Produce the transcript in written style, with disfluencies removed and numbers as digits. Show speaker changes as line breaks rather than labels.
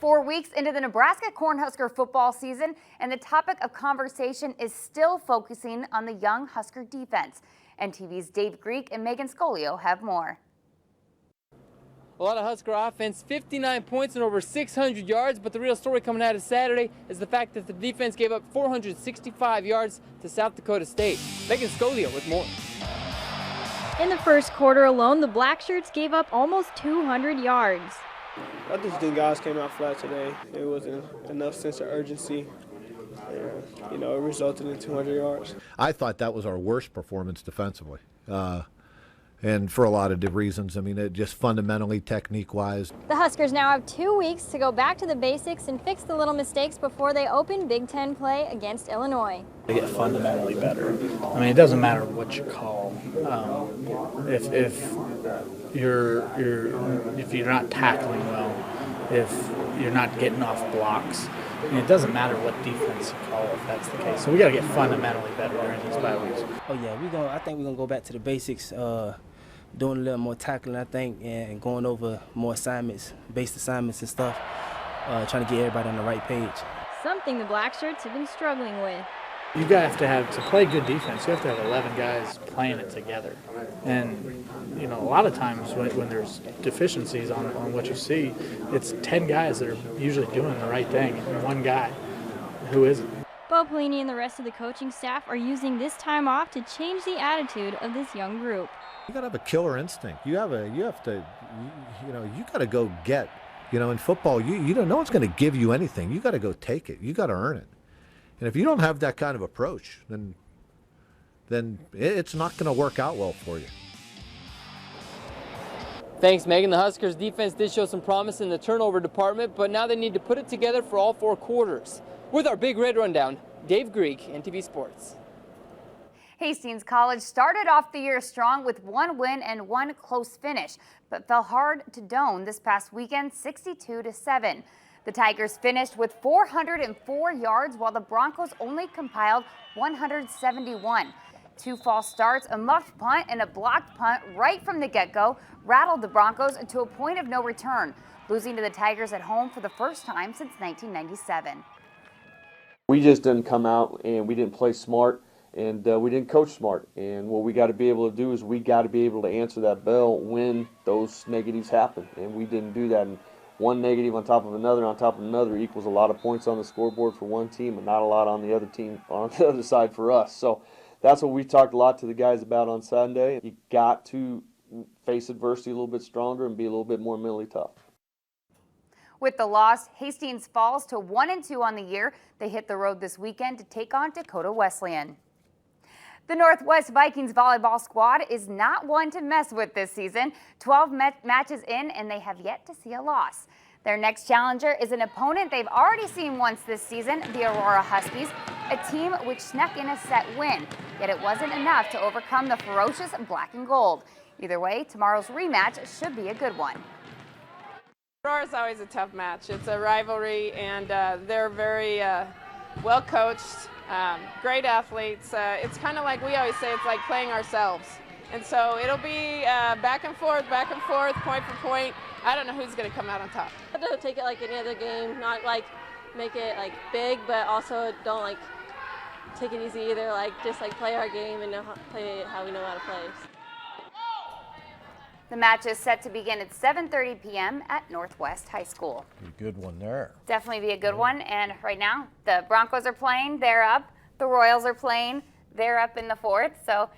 4 weeks into the Nebraska Cornhusker football season, and the topic of conversation is still focusing on the young Husker defense. NTV's Dave Greek and Megan Scolio have more.
A lot of Husker offense, 59 points and over 600 yards, but the real story coming out of Saturday is the fact that the defense gave up 465 yards to South Dakota State. Megan Scolio with more.
In the first quarter alone, the Blackshirts gave up almost 200 yards.
I just think guys came out flat today. It wasn't enough sense of urgency. It resulted in 200 yards.
I thought that was our worst performance defensively. And for a lot of reasons. I mean, it just fundamentally, technique-wise.
The Huskers now have 2 weeks to go back to the basics and fix the little mistakes before they open Big Ten play against Illinois.
They get fundamentally better. I mean, it doesn't matter what you call. If you're not tackling well, if you're not getting off blocks, I mean, it doesn't matter what defense you call if that's the case. So we got to get fundamentally better during these bye weeks.
Oh yeah, I think we're gonna go back to the basics, doing a little more tackling, I think, and going over more assignments, based assignments and stuff, trying to get everybody on the right page.
Something the Blackshirts have been struggling with.
You have to play good defense. You have to have 11 guys playing it together. And, a lot of times when there's deficiencies on what you see, it's 10 guys that are usually doing the right thing and one guy who isn't.
Bo Pelini and the rest of the coaching staff are using this time off to change the attitude of this young group.
You got to have a killer instinct. You got to go get, in football, you don't, no one's going to give you anything. You got to go take it. You got to earn it. And if you don't have that kind of approach, then it's not going to work out well for you.
Thanks, Megan. The Huskers defense did show some promise in the turnover department, but now they need to put it together for all 4 quarters. With our Big Red Rundown, Dave Greek, NTV Sports.
Hastings College started off the year strong with 1 win and 1 close finish, but fell hard to Doane this past weekend, 62-7. The Tigers finished with 404 yards, while the Broncos only compiled 171. 2 false starts, a muffed punt, and a blocked punt right from the get-go rattled the Broncos to a point of no return, losing to the Tigers at home for the first time since 1997.
We just didn't come out and we didn't play smart and we didn't coach smart. And what we got to be able to do is we got to be able to answer that bell when those negatives happen. And we didn't do that. And one negative on top of another equals a lot of points on the scoreboard for one team and not a lot on the other team, on the other side for us. So that's what we talked a lot to the guys about on Sunday. You got to face adversity a little bit stronger and be a little bit more mentally tough.
With the loss, Hastings falls to 1-2 on the year. They hit the road this weekend to take on Dakota Wesleyan. The Northwest Vikings volleyball squad is not one to mess with this season. 12 matches in, and they have yet to see a loss. Their next challenger is an opponent they've already seen once this season, the Aurora Huskies, a team which snuck in a set win. Yet it wasn't enough to overcome the ferocious black and gold. Either way, tomorrow's rematch should be a good one.
Aurora's always a tough match. It's a rivalry, and they're very well coached, great athletes. It's kind of like we always say, it's like playing ourselves. And so it'll be back and forth, point for point. I don't know who's going to come out on top.
Don't take it like any other game, not like make it like big, but also don't like take it easy either. Like just like play our game and play it how we know how to play.
The match is set to begin at 7:30 p.m. at Northwest High School.
A good one there.
Definitely be a good one. And right now, the Broncos are playing. They're up. The Royals are playing. They're up in the 4th. So